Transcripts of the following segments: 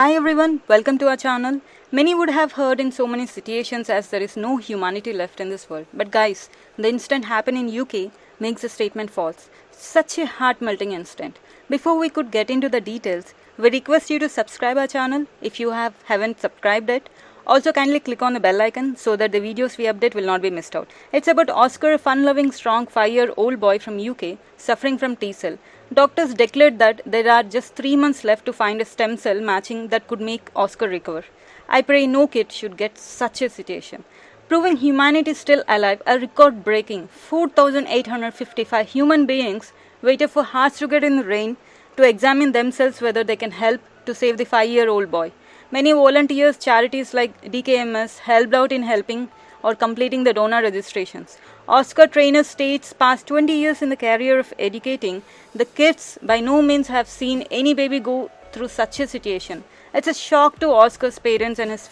Hi everyone, welcome to our channel. Many would have heard in so many situations as there is no humanity left in this world. But guys, the incident happened in UK makes the statement false. Such a heart-melting incident. Before we could get into the details, we request you to subscribe our channel if you haven't subscribed it. Also kindly click on the bell icon so that the videos we update will not be missed out. It's about Oscar, a fun-loving, strong 5-year-old boy from UK suffering from T-cell. Doctors declared that there are just 3 months left to find a stem cell matching that could make Oscar recover. I pray no kid should get such a situation. Proving humanity is still alive, a record-breaking 4,855 human beings waited for hours to get in the rain to examine themselves whether they can help to save the 5-year-old boy. Many volunteers, charities like DKMS helped out in helping or completing the donor registrations. Oscar trainer states past 20 years in the career of educating, the kids by no means have seen any baby go through such a situation. It's a shock to Oscar's parents and his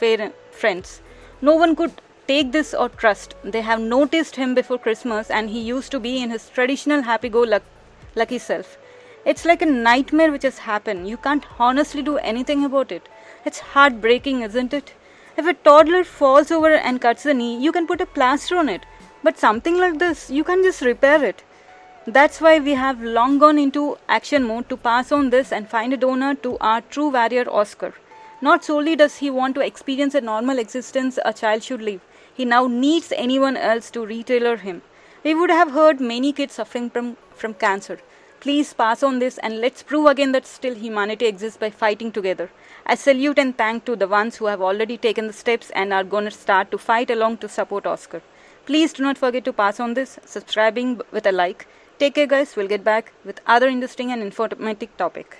friends. No one could take this or trust. They have noticed him before Christmas and he used to be in his traditional happy-go-lucky self. It's like a nightmare which has happened. You can't honestly do anything about it. It's heartbreaking, isn't it? If a toddler falls over and cuts the knee, you can put a plaster on it. But something like this, you can just repair it. That's why we have long gone into action mode to pass on this and find a donor to our true warrior Oscar. Not solely does he want to experience a normal existence a child should live, he now needs anyone else to retailer him. We would have heard many kids suffering from cancer. Please pass on this and let's prove again that still humanity exists by fighting together. I salute and thank to the ones who have already taken the steps and are going to start to fight along to support Oscar. Please do not forget to pass on this, subscribing with a like. Take care guys, we'll get back with other interesting and informative topic.